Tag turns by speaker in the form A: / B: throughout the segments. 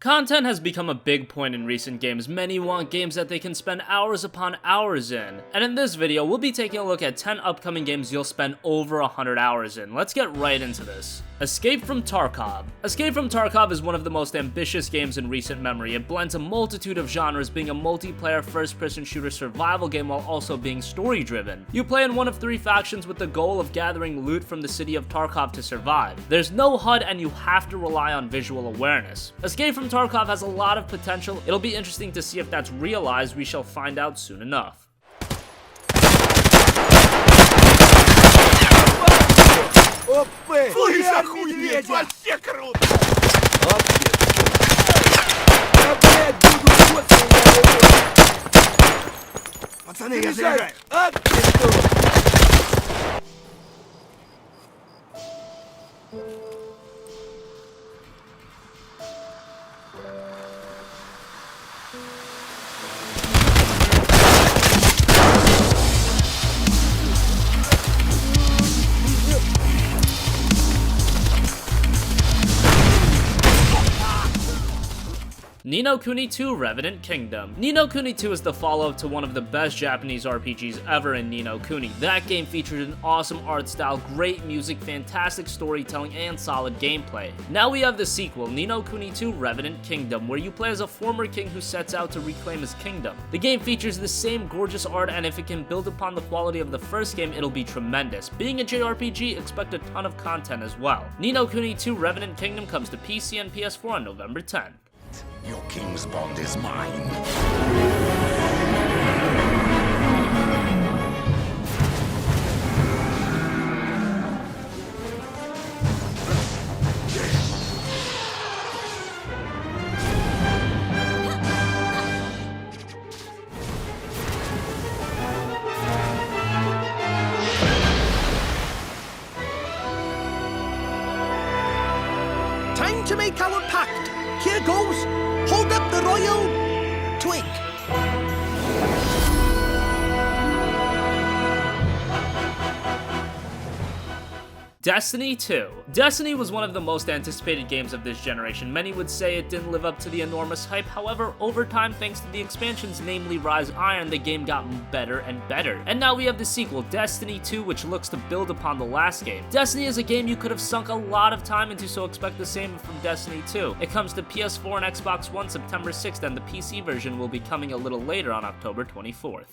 A: Content has become a big point in recent games. Many want games that they can spend hours upon hours in. And in this video, we'll be taking a look at 10 upcoming games you'll spend over 100 hours in. Let's get right into this. Escape from Tarkov. Escape from Tarkov is one of the most ambitious games in recent memory. It blends a multitude of genres, being a multiplayer first-person shooter survival game while also being story-driven. You play in one of 3 factions with the goal of gathering loot from the city of Tarkov to survive. There's no HUD and you have to rely on visual awareness. Escape from Tarkov has a lot of potential. It'll be interesting to see if that's realized. We shall find out soon enough.
B: Слышь, охуеть, вообще круто! Пацаны, я заряжаю!
A: Ni no Kuni 2 Revenant Kingdom. Ni no Kuni 2 is the follow-up to one of the best Japanese RPGs ever in Ni no Kuni. That game featured an awesome art style, great music, fantastic storytelling, and solid gameplay. Now we have the sequel, Ni no Kuni 2 Revenant Kingdom, where you play as a former king who sets out to reclaim his kingdom. The game features the same gorgeous art, and if it can build upon the quality of the first game, it'll be tremendous. Being a JRPG, expect a ton of content as well. Ni no Kuni 2 Revenant Kingdom comes to PC and PS4 on November 10th.
B: Your king's bond is mine.
C: Time to make our pact. Here goes. Hold up the royal twig.
A: Destiny 2. Destiny was one of the most anticipated games of this generation. Many would say it didn't live up to the enormous hype. However, over time, thanks to the expansions, namely Rise Iron, the game got better and better. And now we have the sequel, Destiny 2, which looks to build upon the last game. Destiny is a game you could have sunk a lot of time into, so expect the same from Destiny 2. It comes to PS4 and Xbox One September 6th, and the PC version will be coming a little later on October 24th.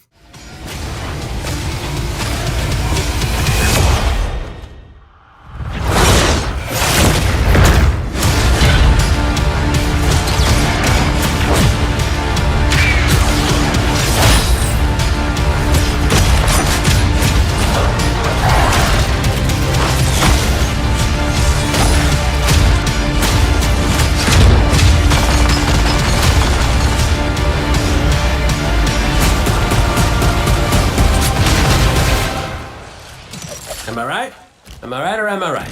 D: Am I right? Am I right or am I right?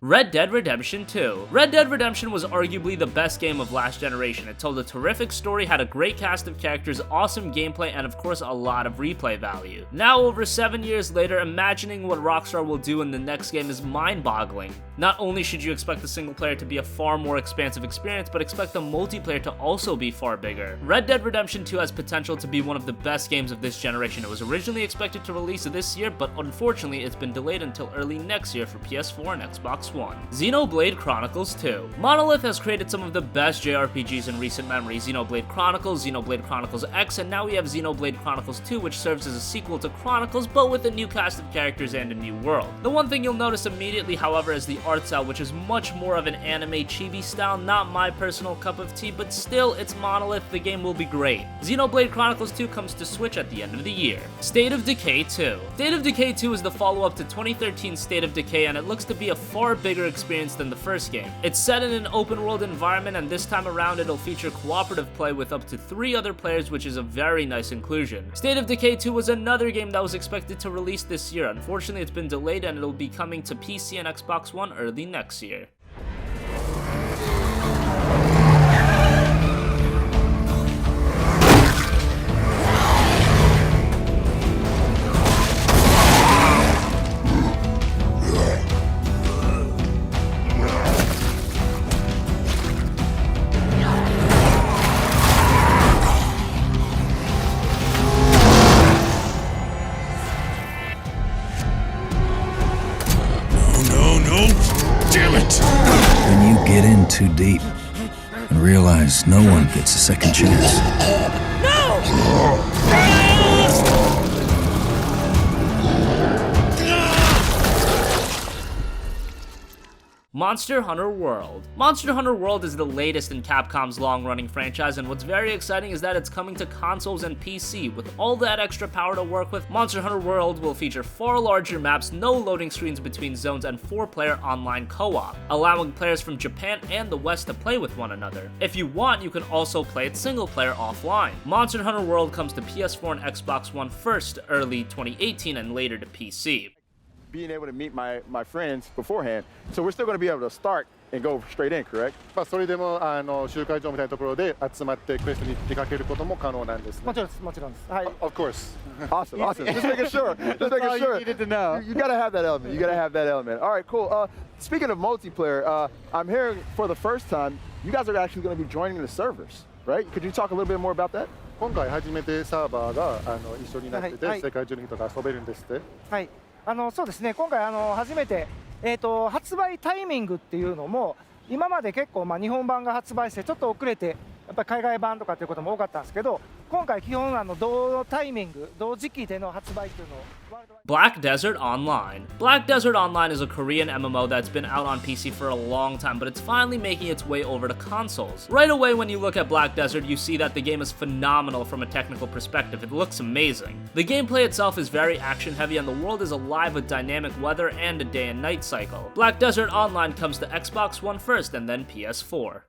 A: Red Dead Redemption 2. Red Dead Redemption was arguably the best game of last generation. It told a terrific story, had a great cast of characters, awesome gameplay, and of course a lot of replay value. Now over 7 years later, imagining what Rockstar will do in the next game is mind-boggling. Not only should you expect the single player to be a far more expansive experience, but expect the multiplayer to also be far bigger. Red Dead Redemption 2 has potential to be one of the best games of this generation. It was originally expected to release this year, but unfortunately it's been delayed until early next year for PS4 and Xbox One. XENOBLADE Chronicles 2. Monolith has created some of the best JRPGs in recent memory. XENOBLADE Chronicles, XENOBLADE Chronicles X, and now we have XENOBLADE Chronicles 2, which serves as a sequel to Chronicles, but with a new cast of characters and a new world. The one thing you'll notice immediately, however, is the art style, which is much more of an anime chibi style. Not my personal cup of tea, but still, it's Monolith. The game will be great. XENOBLADE Chronicles 2 comes to Switch at the end of the year. State of Decay 2. State of Decay 2 is the follow-up to 2013's State of Decay, and it looks to be a far bigger experience than the first game. It's set in an open world environment, and this time around it'll feature cooperative play with up to 3 other players, which is a very nice inclusion. State of Decay 2 was another game that was expected to release this year. Unfortunately, it's been delayed and it'll be coming to PC and Xbox One early next year.
E: deep and realize no one gets a second chance.
A: Monster Hunter World. Monster Hunter World is the latest in Capcom's long-running franchise, and what's very exciting is that it's coming to consoles and PC. With all that extra power to work with, Monster Hunter World will feature far larger maps, no loading screens between zones, and 4-player online co-op, allowing players from Japan and the West to play with one another. If you want, you can also play it single-player offline. Monster Hunter World comes to PS4 and Xbox One first, early 2018, and later to PC.
F: Being able to meet my friends beforehand, so we're still going to be able to start and go straight in, correct?
G: それでも集会場みたいなところで集まってクエストに出かけることも可能なんですね。
C: もちろんです、もちろんです。はい。
G: Of course.
F: Awesome, awesome. Just making sure. Just making
C: all
F: sure.
C: you needed to know.
F: You gotta have that element. You gotta have that element. All right, cool. Speaking of multiplayer, I'm hearing for the first time you guys are actually going to be joining the servers, right? Could you talk a little bit more about that?
G: 今回初めてサーバーが一緒になってて、世界中の人が遊べるんですって。
C: はい。そうですね、今回初めて、発売タイミングっていうのも今まで結構、日本版が発売してちょっと遅れてやっぱり海外版とかっていうことも多かったんですけど、今回基本同タイミング同時期での発売っていうのを
A: Black Desert Online. Black Desert Online is a Korean MMO that's been out on PC for a long time, but it's finally making its way over to consoles. Right away when you look at Black Desert, you see that the game is phenomenal from a technical perspective. It looks amazing. The gameplay itself is very action heavy and the world is alive with dynamic weather and a day and night cycle. Black Desert Online comes to Xbox One first and then PS4.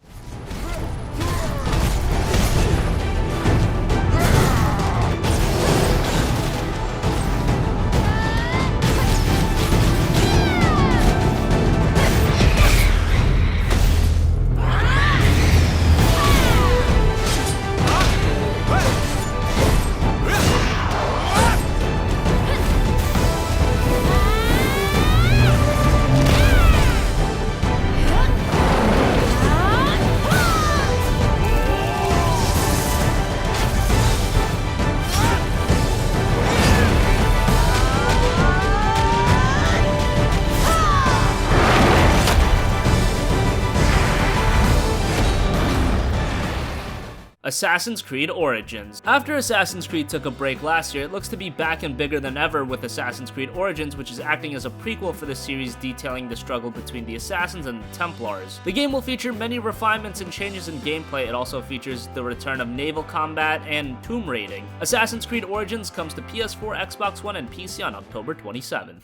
A: Assassin's Creed Origins. After Assassin's Creed took a break last year, it looks to be back and bigger than ever with Assassin's Creed Origins, which is acting as a prequel for the series detailing the struggle between the Assassins and the Templars. The game will feature many refinements and changes in gameplay. It also features the return of naval combat and tomb raiding. Assassin's Creed Origins comes to PS4, Xbox One, and PC on October 27th.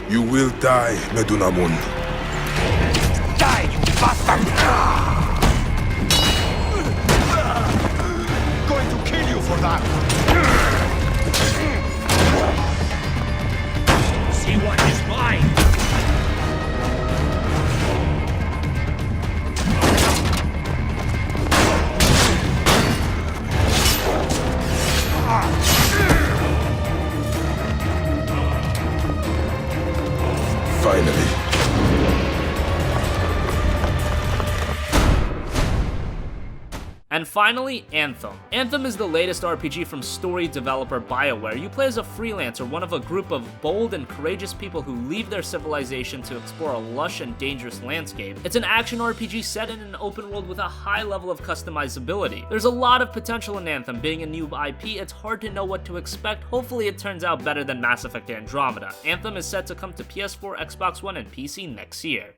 B: You will die, Medunamun. Die, you bastard! Going to kill you for that. See what is mine. Finally.
A: And finally, Anthem. Anthem is the latest RPG from story developer BioWare. You play as a freelancer, one of a group of bold and courageous people who leave their civilization to explore a lush and dangerous landscape. It's an action RPG set in an open world with a high level of customizability. There's a lot of potential in Anthem. Being a new IP, it's hard to know what to expect. Hopefully it turns out better than Mass Effect Andromeda. Anthem is set to come to PS4, Xbox One, and PC next year.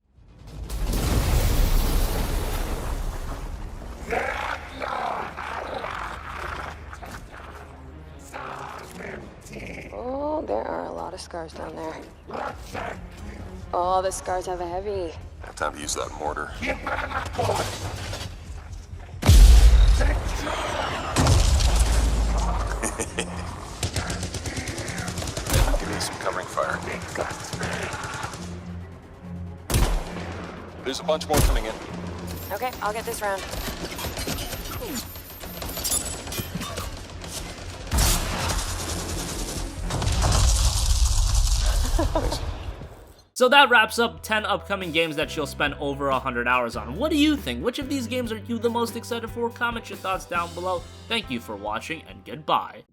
H: Oh, there are a lot of scars down there. Oh, the scars have a heavy.
B: Have time to use that mortar.
D: Give
B: me some covering fire. There's a bunch more coming in.
H: Okay, I'll get this round.
A: So that wraps up 10 upcoming games that you'll spend over 100 hours on. What do you think? Which of these games are you the most excited for? Comment your thoughts down below. Thank you for watching, and goodbye.